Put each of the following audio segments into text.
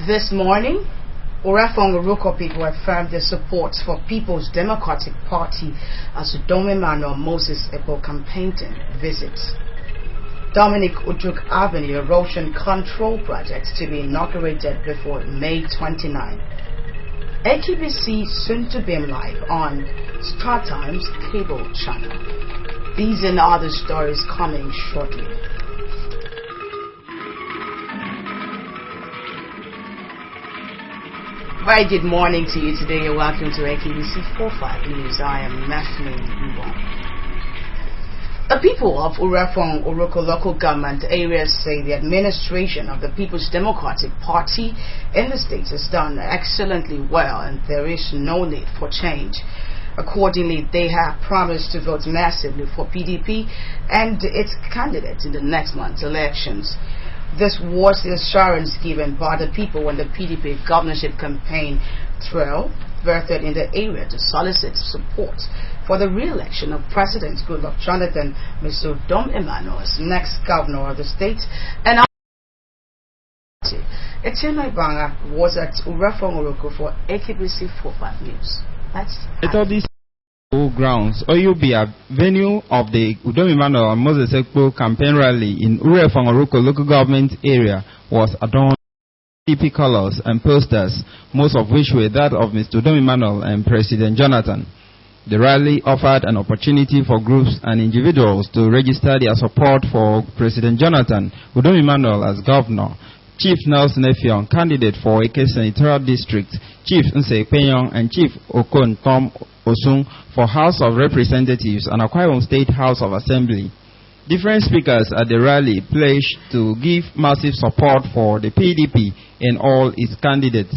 This morning, Orefong Oroko people affirmed their support for People's Democratic Party as Udom Emmanuel Moses Ekpo campaign visits. Dominic Ujuk Avenue erosion control project to be inaugurated before May 29. AKBC soon to be live on Star Times cable channel. These and other stories coming shortly. Very good morning to you today. Welcome to AKBC 45 News. I am Mafni Iwan. The people of Orefong Oroko local government areas say the administration of the People's Democratic Party in the state has done excellently well and there is no need for change. Accordingly, they have promised to vote massively for PDP and its candidate in the next month's elections. This was the assurance given by the people when the PDP governorship campaign trail birthed in the area to solicit support for the re-election of President Goodluck Jonathan, Mr. Udom Emmanuel as next governor of the state. And Etienne Ibanga was at Orefong Oroko for AKBC 45 News. These grounds, OUB, venue of the Udom Emmanuel and Moses Ekpo campaign rally in Orefong Oroko local government area was adorned with PDP colors and posters, most of which were that of Mr. Udom Emmanuel and President Jonathan. The rally offered an opportunity for groups and individuals to register their support for President Jonathan, Udom Emmanuel as governor, Chief Nelson Effiong, candidate for Eke Senatorial District, Chief Nse Penyong, and Chief Okon Tom Osung for House of Representatives and Akwa Ibom State House of Assembly. Different speakers at the rally pledged to give massive support for the PDP and all its candidates.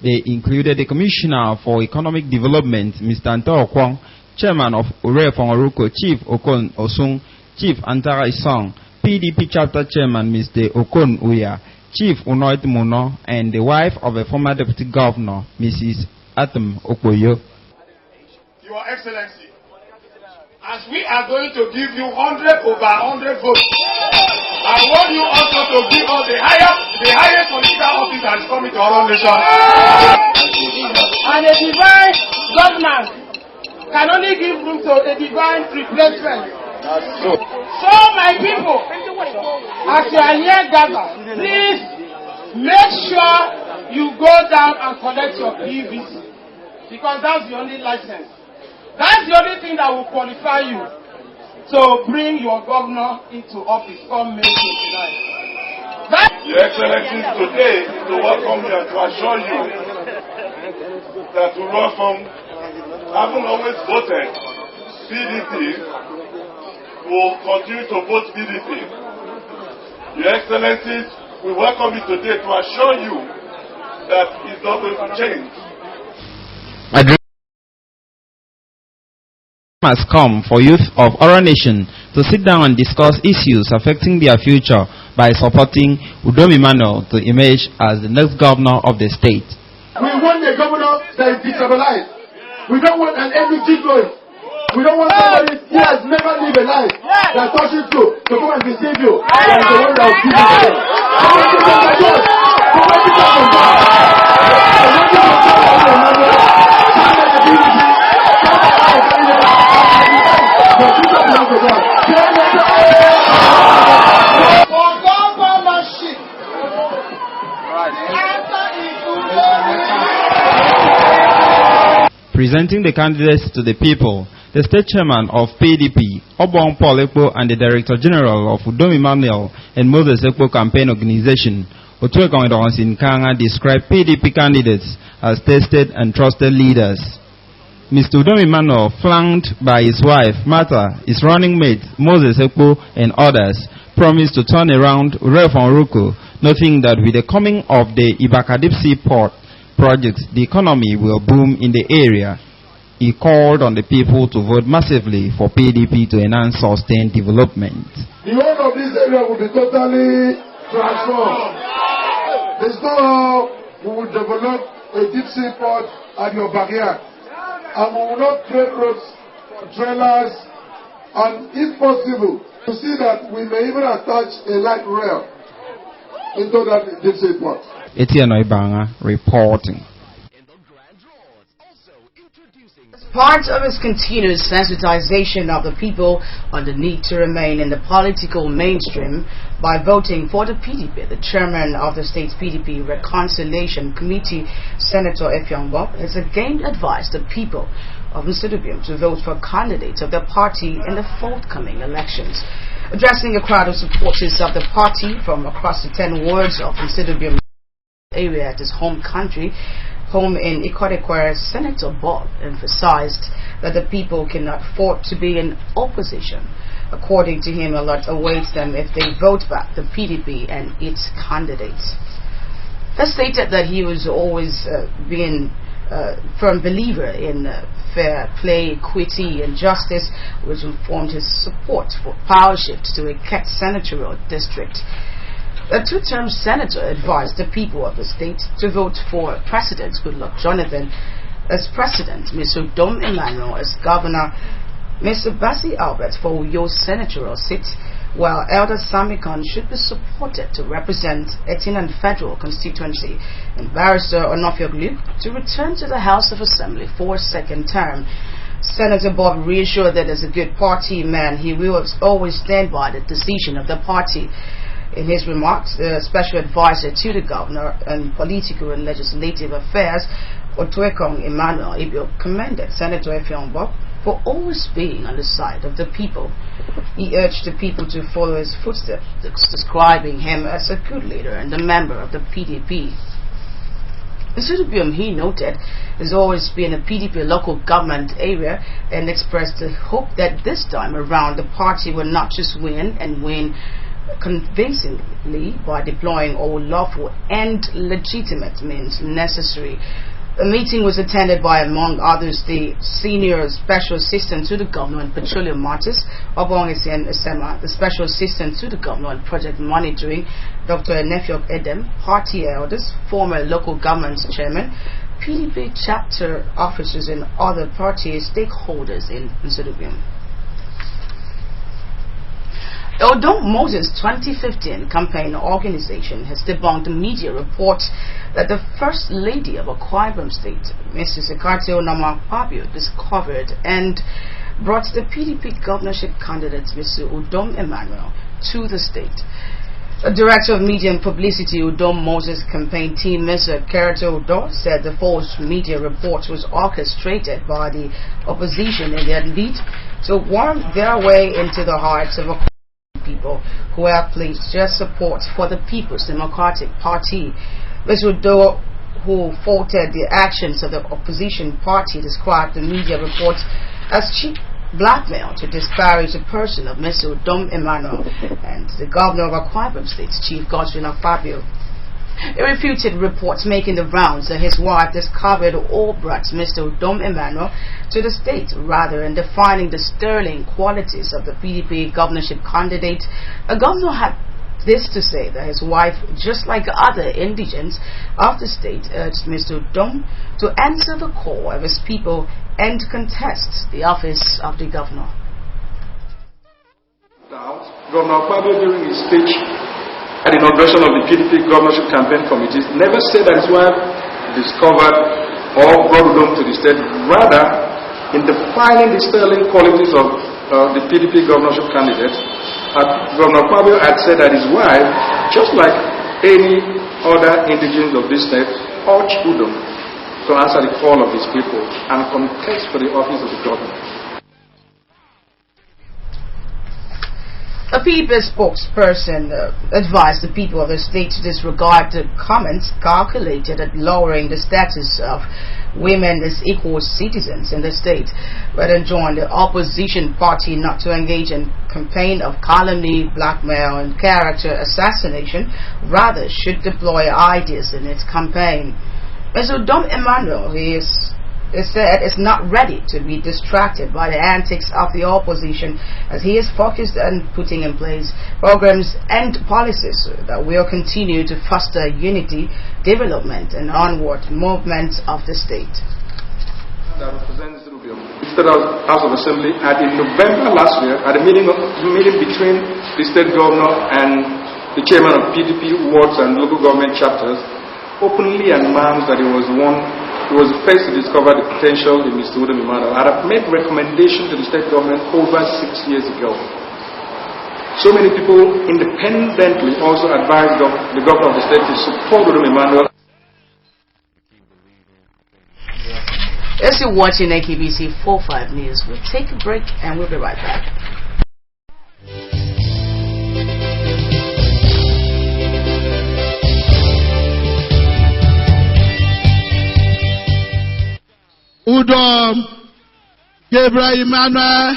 They included the Commissioner for Economic Development, Mr. Antoro Kwong, Chairman of Orefong Oroko, Chief Okon Osung, Chief Antara Isong, PDP Chapter Chairman, Mr. Okon Uya, Chief Unoit Muno, and the wife of a former Deputy Governor, Mrs. Atom Okoyo. Your Excellency, as we are going to give you 100 over 100 votes, I want you also to give us the highest political office that is coming to our nation. And a divine government can only give room to a divine replacement. That's so. So my people, as you are here gathered, please make sure you go down and collect your PVC, because that's the only license. That's the only thing that will qualify you to bring your governor into office come May 29. Your Excellency, today to welcome you and to assure you that Orefong, having always voted PDP, will continue to vote PDP. Your Excellency, we welcome you today to assure you that it's not going to change. Has come for youth of our nation to sit down and discuss issues affecting their future by supporting Udom Emmanuel to emerge as the next governor of the state. We want a governor that is decentralized. We don't want an energy going. We don't want somebody who has never lived a life that touches you to come and deceive you. And the one that will give you Presenting the candidates to the people, the state chairman of PDP, Obong Paul Ekpo, and the director general of Udom Emmanuel and Moses Ekpo campaign organization, Otuekong Idonsin Kanga, described PDP candidates as tested and trusted leaders. Mr. Udom Emmanuel, flanked by his wife, Martha, his running mate, Moses Ekpo, and others, promised to turn around Orefong Oroko, noting that with the coming of the Ibakadip Seaport project, the economy will boom in the area. He called on the people to vote massively for PDP to enhance sustained development. The whole of this area will be totally transformed. There's no how we will develop a deep sea port at your backyard. And we will not create roads for trailers. And if possible, to see that we may even attach a light rail into that deep sea port. Etienne Oibanga reporting. Part of his continuous sensitization of the people on the need to remain in the political mainstream by voting for the PDP, the chairman of the state's PDP Reconciliation Committee, Senator Effiong Bob, has again advised the people of Nsugbe to vote for candidates of the party in the forthcoming elections. Addressing a crowd of supporters of the party from across the 10 wards of Nsugbe area at his home in Ikodekwere, Senator Bob emphasized that the people cannot afford to be in opposition. According to him, a lot awaits them if they vote back the PDP and its candidates. He stated that he was always been a firm believer in fair play, equity and justice, which informed his support for power shift to a Ket senatorial district. The two-term senator advised the people of the state to vote for President Goodluck Jonathan as president, Mr. Udom Emmanuel as governor, Mr. Bassi Albert for Uyo senatorial seat, while Elder Samikon should be supported to represent Etienne Federal constituency, and Barrister Onofiok Luke to return to the House of Assembly for a second term. Senator Bob reassured that as a good party man, he will always stand by the decision of the party. In his remarks, the Special Advisor to the Governor on Political and Legislative Affairs, Otuekong Emmanuel Ibio, commended Senator Effiong Bob for always being on the side of the people. He urged the people to follow his footsteps, describing him as a good leader and a member of the PDP. Nsugbe, he noted, has always been a PDP local government area and expressed the hope that this time around the party will not just win and win convincingly by deploying all lawful and legitimate means necessary. The meeting was attended by, among others, the Senior Special Assistant to the Governor on Petroleum Matters, Obongesen Esema, the Special Assistant to the Governor on Project Monitoring, Dr. Nefiok Edem, party elders, former local government chairman, PDP chapter officers and other party stakeholders in Nsugbe. The Udom Moses 2015 campaign organization has debunked media reports that the First Lady of Akwa Ibom State, Mrs. Ekate Onam-Akpabio, discovered and brought the PDP governorship candidate, Mr. Udom Emmanuel, to the state. The Director of Media and Publicity, Udom Moses campaign team, Mr. Kerete Udo, said the false media report was orchestrated by the opposition in their lead to worm their way into the hearts of people who have placed their support for the People's Democratic Party. Mr. Udo, who faulted the actions of the opposition party, described the media reports as cheap blackmail to disparage the person of Mr. Udom Emmanuel and the governor of Akwa Ibom State's Chief Godwin Akpabio. He refuted reports making the rounds that his wife discovered or brought Mr. Udom Emmanuel to the state rather than defining the sterling qualities of the PDP governorship candidate. The governor had this to say that his wife, just like other indigents of the state, urged Mr. Udom to answer the call of his people and contest the office of the governor. Governor Akpabio, during his speech at the inauguration of the PDP governorship campaign committees, never said that his wife discovered or brought Udom to the state. Rather, in defining the sterling qualities of the PDP governorship candidate, Governor Akpabio had said that his wife, just like any other indigent of this state, urged Udom to answer the call of his people and contest for the office of the governor. A PDP spokesperson advised the people of the state to disregard the comments calculated at lowering the status of women as equal citizens in the state, but enjoined the opposition party not to engage in campaign of calumny, blackmail and character assassination, rather should deploy ideas in its campaign. Mr. Udom Emmanuel, he said, is not ready to be distracted by the antics of the opposition, as he is focused on putting in place programs and policies that will continue to foster unity, development and onward movement of the state. That represents the State House of Assembly in November last year at a meeting between the state governor and the chairman of PDP wards and local government chapters. openly announced that he was the first to discover the potential in Mr. Udom Emmanuel. I have made recommendation to the state government over 6 years ago. So many people independently also advised the governor of the state to support Udom Emmanuel. As you're watching AKBC 45 News, we'll take a break and we'll be right back. Udom Gabriel Emmanuel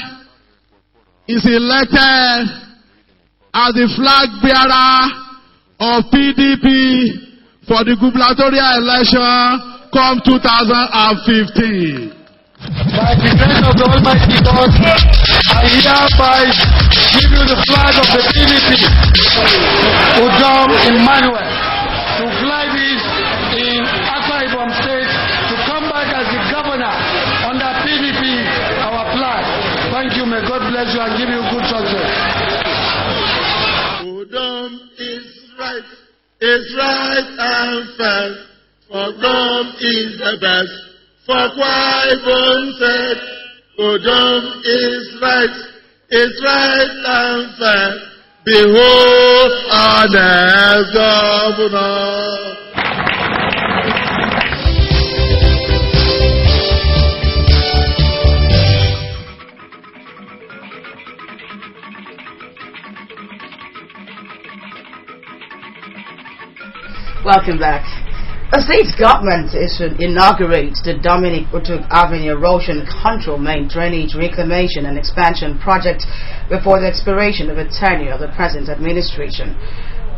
is elected as the flag bearer of PDP for the gubernatorial election come 2015. By the grace of the Almighty God, I hereby give you the flag of the PDP, Udom Emmanuel, to fly this in Akwa Ibom State, to come back as the governor under PDP, our flag. Thank you, may God bless you and give you good success. Udom is right and fair. Udom is the best. For Akwa Ibom said, Udom is right and fair. Behold our next governor. Welcome back. The state government is to inaugurate the Dominic Utuk Avenue Erosion Control Main Drainage Reclamation and Expansion Project before the expiration of the tenure of the present administration.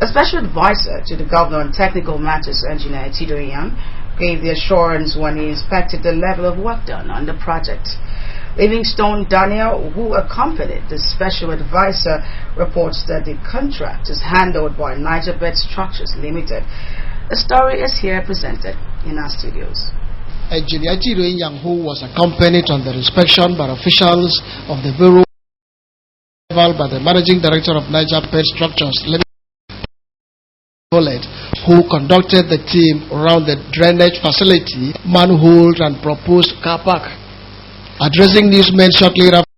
A special advisor to the governor on technical matters, Engineer Tido Inyang, gave the assurance when he inspected the level of work done on the project. Livingstone Daniel, who accompanied the special advisor, reports that the contract is handled by Niger Bed Structures Limited. The story is here presented in our studios. Engineer Tido Inyang, who was accompanied on the inspection by officials of the Bureau by the Managing Director of Niger Bed Structures Limited, who conducted the team around the drainage facility, manhole and proposed car park. Addressing newsmen shortly after,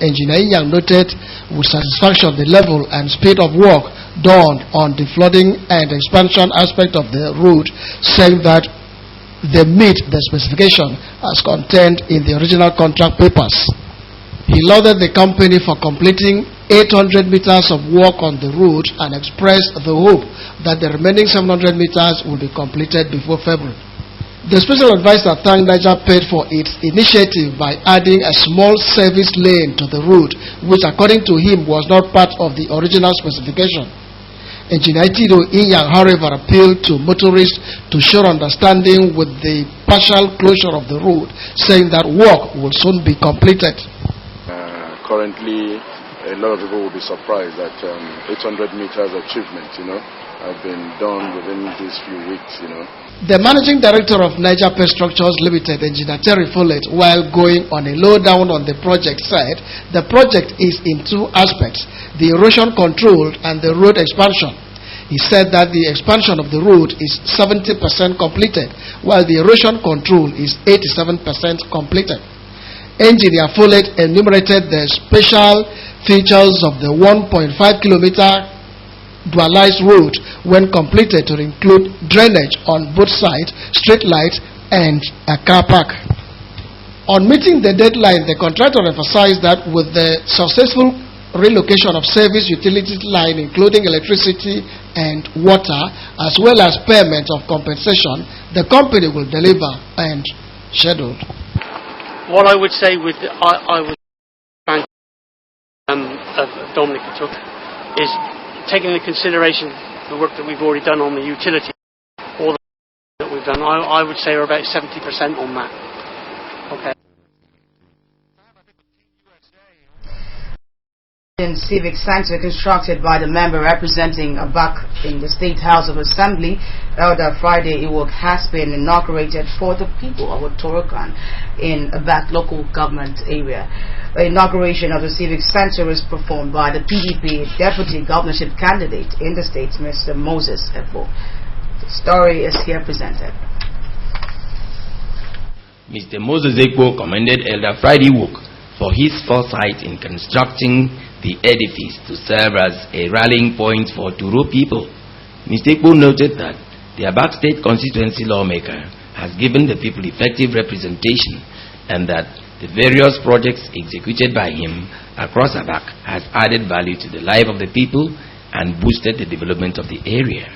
Engineer Inyang noted with satisfaction the level and speed of work done on the flooding and expansion aspect of the road, saying that they meet the specification as contained in the original contract papers. He lauded the company for completing 800 meters of work on the road and expressed the hope that the remaining 700 meters will be completed before February. The special advisor thanked Niger Bed for its initiative by adding a small service lane to the road, which according to him was not part of the original specification. Engineer Tido Inyang, however, appealed to motorists to show understanding with the partial closure of the road, saying that work will soon be completed. Currently, a lot of people will be surprised that 800 meters achievement, have been done within these few weeks, The Managing Director of Niger Bed Structures Limited, Engineer Terry Follett, while going on a lowdown on the project, said the project is in two aspects, the erosion control and the road expansion. He said that the expansion of the road is 70% completed, while the erosion control is 87% completed. Engineer Follett enumerated the special features of the 1.5 kilometer dualized road when completed to include drainage on both sides, street lights, and a car park. On meeting the deadline, the contractor emphasized that with the successful relocation of service utilities line, including electricity and water, as well as payment of compensation, the company will deliver and scheduled. What I would say with I would of Dominic Utuk is taking into consideration the work that we've already done on the utility, all the that we've done, I would say we're about 70% on that. Okay. In Civic Center constructed by the member representing Abak in the State House of Assembly, Elder Friday Iwok, has been inaugurated for the people of Otorokan in Abak local government area. The inauguration of the Civic Center was performed by the PDP deputy governorship candidate in the state, Mr. Moses Efo. The story is here presented. Mr. Moses Ekpo commended Elder Friday Wook for his foresight in constructing the edifice to serve as a rallying point for Turo people. Mr. Ekpo noted that the Abak State constituency lawmaker has given the people effective representation and that the various projects executed by him across Abak has added value to the life of the people and boosted the development of the area.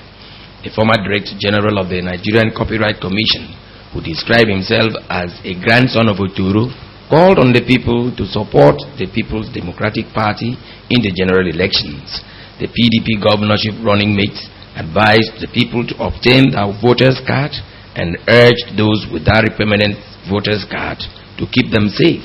The former Director General of the Nigerian Copyright Commission, who described himself as a grandson of Oturo, called on the people to support the People's Democratic Party in the general elections. The PDP governorship running mates advised the people to obtain their voters' card and urged those without a permanent voters' card to keep them safe.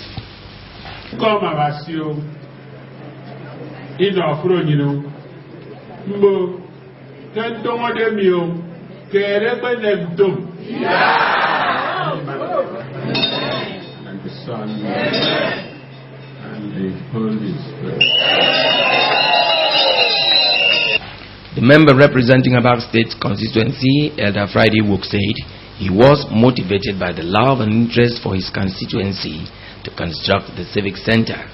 And the Son and the Holy Spirit. The member representing Abak State constituency, Elder Friday Wook, said he was motivated by the love and interest for his constituency to construct the civic center.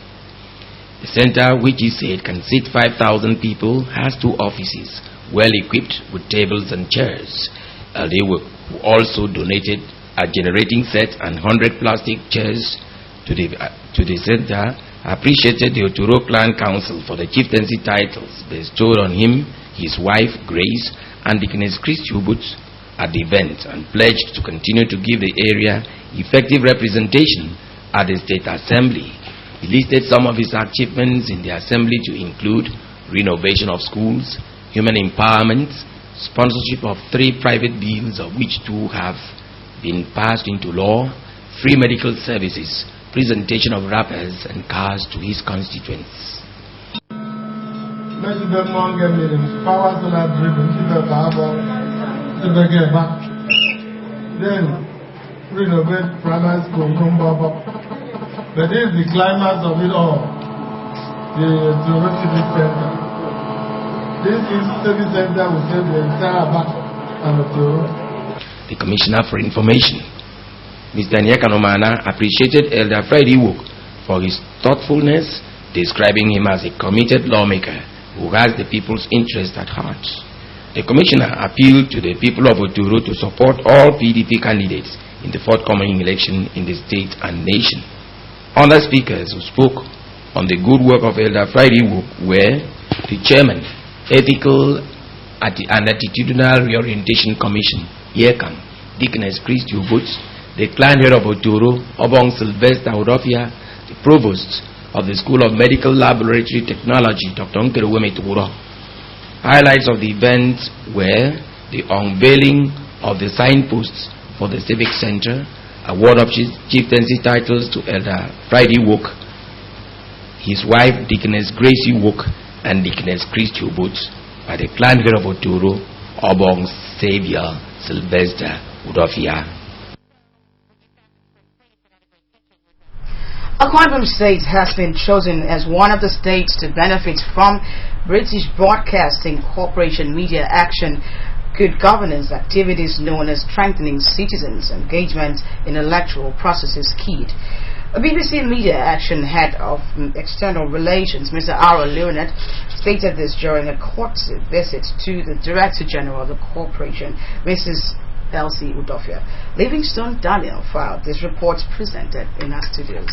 The center, which he said can seat 5,000 people, has 2 offices, well equipped with tables and chairs. Elder Wook, who also donated a generating set and 100 plastic chairs to the center, appreciated the Oturo Clan Council for the chieftaincy titles bestowed on him, his wife Grace, and Deaconess Christy Ubut at the event, and pledged to continue to give the area effective representation at the State Assembly. He listed some of his achievements in the Assembly to include renovation of schools, human empowerment, sponsorship of 3 private bills, of which 2 have been passed into law, free medical services, presentation of wrappers and cars to his constituents. Then renovate primary school, but this is the climax of it all. The Civic Center. This is Civic Center will save the entire Abak and Oturo. The Commissioner for Information, Mr. Nyekanomana, appreciated Elder Friday Wook for his thoughtfulness, describing him as a committed lawmaker who has the people's interest at heart. The Commissioner appealed to the people of Oturo to support all PDP candidates in the forthcoming election in the state and nation. Other speakers who spoke on the good work of Elder Friday Wook were the Chairman, Ethical and Attitudinal Reorientation Commission, YECAM, Deaconess Christy Ubut, the clan head of Oturo, Obong Sylvester Udofia, the Provost of the School of Medical Laboratory Technology, Dr. Nkeruweme Turo. Highlights of the event were the unveiling of the signposts for the Civic Center, award of chieftaincy titles to Elder Friday Wook, his wife Deaconess Gracie Wook, and Deaconess Christy Ubut by the clan head of Oturo, Obong Xavier Sylvester Udofia. Akwa Ibom State has been chosen as one of the states to benefit from British Broadcasting Corporation Media Action Good Governance activities known as strengthening citizens' engagement in electoral processes KEED. A BBC Media Action Head of External Relations, Mr. Aro Leonard, stated this during a court visit to the Director General of the Corporation, Mrs. Elsie Udofia. Livingstone Daniel filed this report presented in our studios.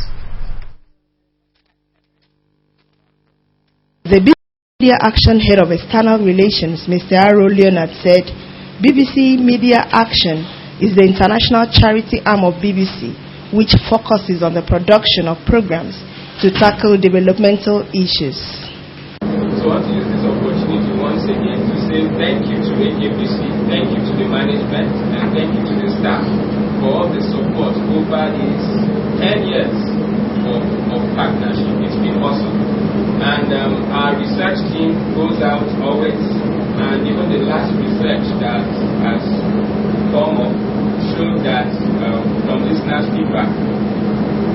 The BBC Media Action Head of External Relations, Mr. Aro Leonard, said BBC Media Action is the international charity arm of BBC, which focuses on the production of programs to tackle developmental issues. So I want to use this opportunity once again to say thank you to AKBC, thank you to the management, and thank you to the staff for all the support over these 10 years of partnership. It's been awesome. And our research team goes out always, and even the last research that has come up showed that from listeners' feedback,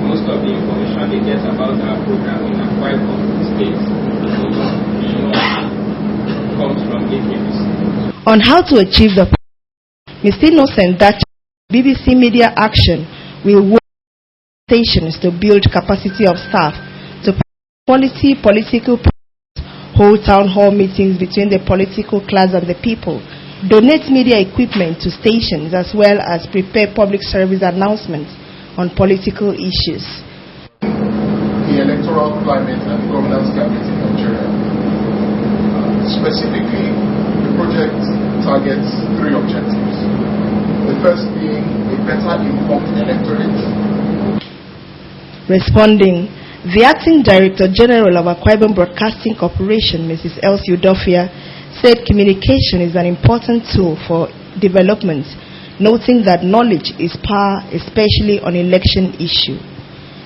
most of the information they get about our program in Akwa Ibom State comes from AKBC. On how to achieve the Mr. Innocent that BBC Media Action will work with stations to build capacity of staff to quality political hold town hall meetings between the political class and the people, donate media equipment to stations, as well as prepare public service announcements on political issues. The electoral climate and governance climate in Nigeria. Specifically, the project targets 3 objectives. The first being a better informed electorate. Responding, the Acting Director General of Akwa Ibom Broadcasting Corporation, Mrs. Elsie Udofia, said communication is an important tool for development, noting that knowledge is power, especially on election issue.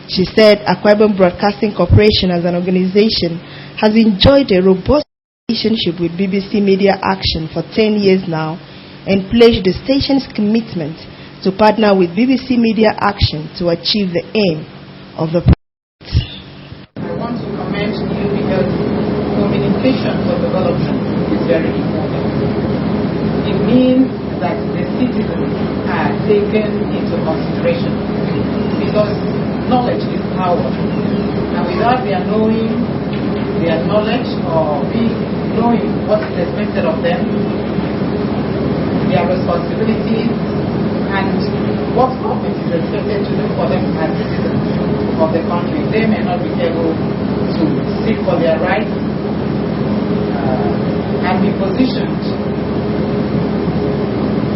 She said Akwa Ibom Broadcasting Corporation as an organization has enjoyed a robust relationship with BBC Media Action for 10 years now and pledged the station's commitment to partner with BBC Media Action to achieve the aim of the project. I want to commend you because communication for development is very important. It means that the citizens are taken into consideration because knowledge is power. And without their knowing, their knowledge or knowing what is expected of them, their responsibilities, and what government is expected to do for them as citizens of the country, they may not be able to seek for their rights and be positioned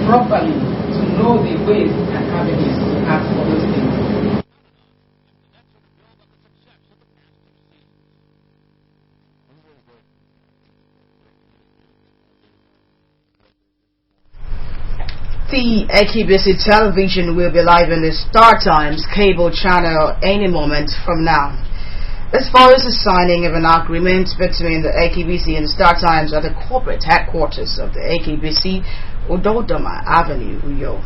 properly to know the ways and avenues to ask for those things. The AKBC television will be live in the Star Times cable channel any moment from now. As far as the signing of an agreement between the AKBC and Star Times at the corporate headquarters of the AKBC, Udodoma Avenue, Uyo.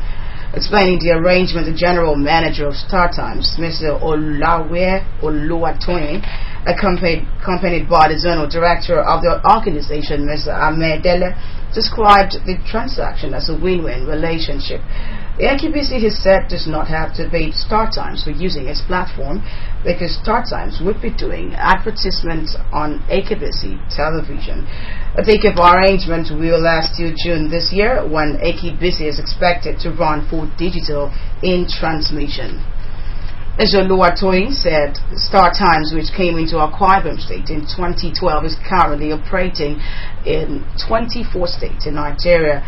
Explaining the arrangement, the general manager of Star Times, Mr. Olawe Oluwatoyin, accompanied by the zonal director of the organization, Mr. Amedele, described the transaction as a win-win relationship. The AKBC, he said, does not have to pay Star Times for using its platform because Star Times would be doing advertisements on AKBC television. A take-up arrangement will last till June this year when AKBC is expected to run full digital in transmission. As Oluwatoyin said, Star Times, which came into Akwa Ibom State in 2012, is currently operating in 24 states in Nigeria.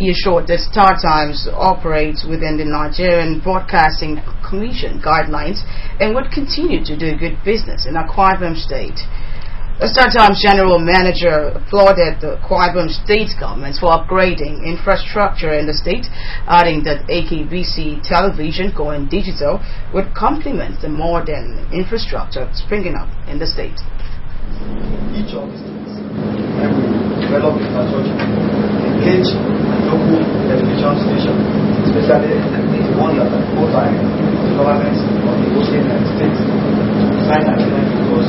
He assured that Star Times operates within the Nigerian Broadcasting Commission guidelines and would continue to do good business in Akwa Ibom State. The Star Times general manager applauded the Akwa Ibom State government for upgrading infrastructure in the state, adding that AKBC television going digital would complement the modern infrastructure springing up in the state. Each of the states will develop infrastructure, engage local television stations, especially the ones that are owned by the government of the hosting state, to sign agreement with us.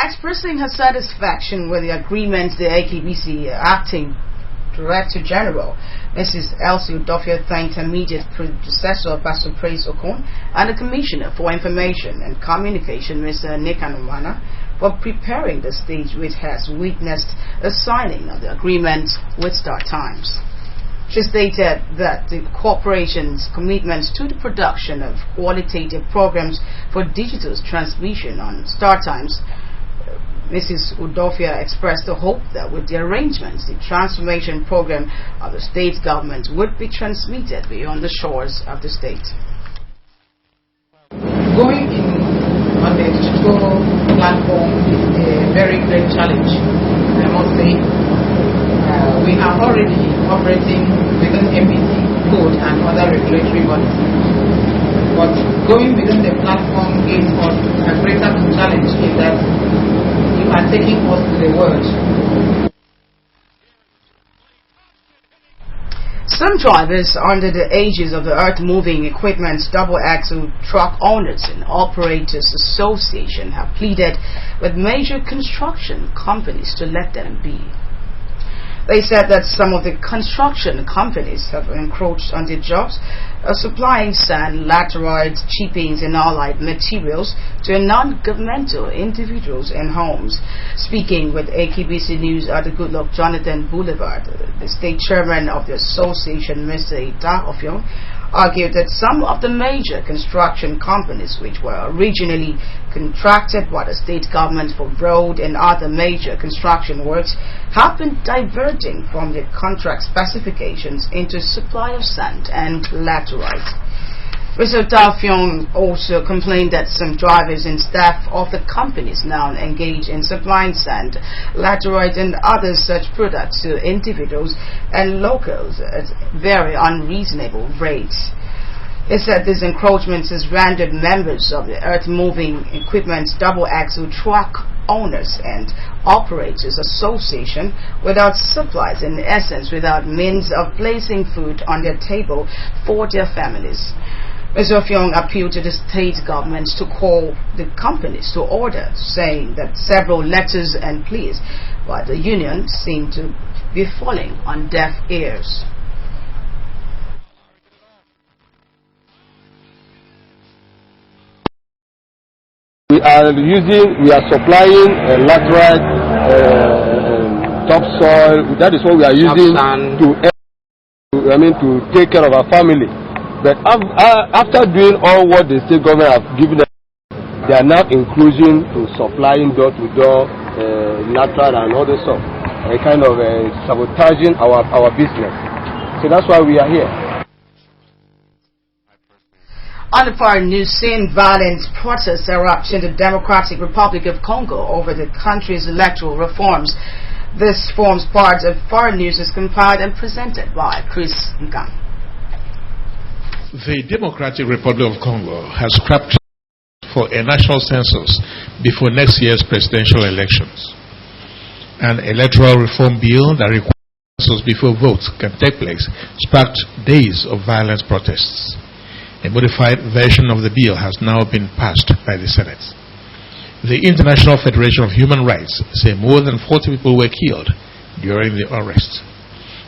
Expressing her satisfaction with the agreement, the AKBC Acting Director General, Mrs. Elsie Udofia, thanked her immediate predecessor, Pastor Praise Okon, and the Commissioner for Information and Communication, Mr. Nikanumana, for preparing the stage which has witnessed the signing of the agreement with Star Times. She stated that the corporation's commitment to the production of qualitative programs for digital transmission on Star Times. Mrs. Udofia expressed the hope that with the arrangements, the transformation program of the state government would be transmitted beyond the shores of the state. Going in on the digital platform is a very great challenge, I must say. We are already operating within MPC code and other regulatory bodies. But going within the platform gives us a greater challenge in that you are taking us to the world. Some drivers under the ages of the earth-moving equipment double-axle truck owners and operators association have pleaded with major construction companies to let them be. They said that some of the construction companies have encroached on their jobs, supplying sand, laterites, chippings and allied materials to non-governmental individuals and homes. Speaking with AKBC News at the Goodluck Jonathan Boulevard, the state chairman of the association, Mr. Ita Ofyong, argued that some of the major construction companies which were originally contracted by the state government for road and other major construction works have been diverting from the contract specifications into supply of sand and laterite. Mr. Taofyong also complained that some drivers and staff of the companies now engage in supplying sand, laterite and other such products to individuals and locals at very unreasonable rates. He said this encroachment has rendered members of the Earth Moving Equipment Double Axle Truck Owners and Operators Association without supplies, in essence without means of placing food on their table for their families. Mr. Ofyong appealed to the state government to call the companies to order, saying that several letters and pleas by the union seem to be falling on deaf ears. We are supplying laterite, topsoil. That is what we are using to take care of our family. But after doing all what the state government have given them, they are now including to supplying door-to-door lateral and all this stuff, kind of sabotaging our business. So that's why we are here. On the foreign news scene, violent protests erupt in the Democratic Republic of Congo over the country's electoral reforms. This forms part of foreign news is compiled and presented by Chris Nkang. The Democratic Republic of Congo has scrapped for a national census before next year's presidential elections. An electoral reform bill that requires census before votes can take place sparked days of violent protests. A modified version of the bill has now been passed by the Senate. The International Federation of Human Rights say more than 40 people were killed during the unrest.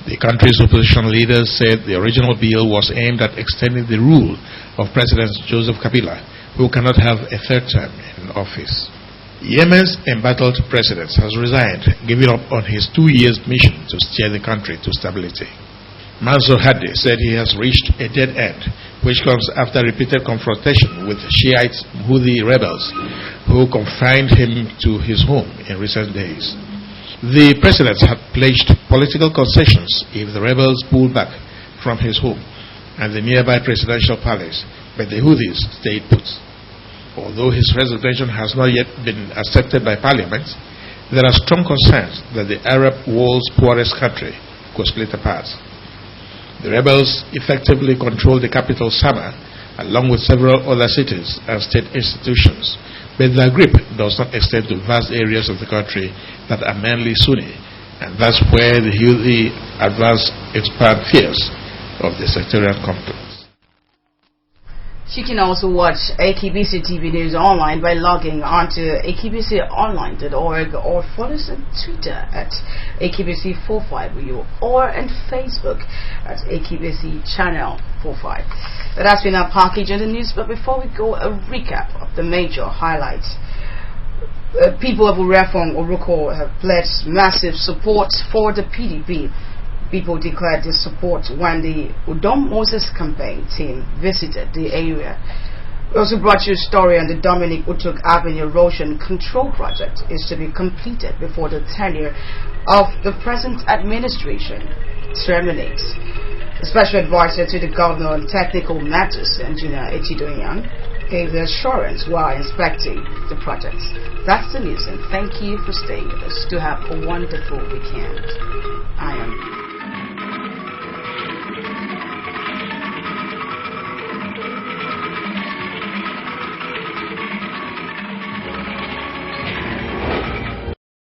The country's opposition leaders said the original bill was aimed at extending the rule of President Joseph Kabila, who cannot have a third term in office. Yemen's embattled president has resigned, giving up on his 2 years mission to steer the country to stability. Mansour Hadi said he has reached a dead end, which comes after repeated confrontation with Shiite Houthi rebels who confined him to his home in recent days. The president had pledged political concessions if the rebels pulled back from his home and the nearby presidential palace, but the Houthis stayed put. Although his resignation has not yet been accepted by parliament, there are strong concerns that the Arab world's poorest country could split apart. The rebels effectively control the capital Sama, along with several other cities and state institutions, but their grip does not extend to vast areas of the country that are mainly Sunni, and that's where the Houthi advance expand fears of the sectarian conflict. You can also watch AKBC TV News online by logging onto akbconline.org or follow us on Twitter at AKBC45 or on Facebook at AKBC Channel 45. That has been our package on the news, but before we go, a recap of the major highlights. People of Urefong Oruko have pledged massive support for the PDP. People declared their support when the Udom Moses campaign team visited the area. We also brought you a story on the Dominic Utuk Avenue Erosion Control Project is to be completed before the tenure of the present administration terminates. The special advisor to the governor on technical matters, Engineer Echidoyan, gave the assurance while inspecting the projects. That's the news, and thank you for staying with us. To have a wonderful weekend. I am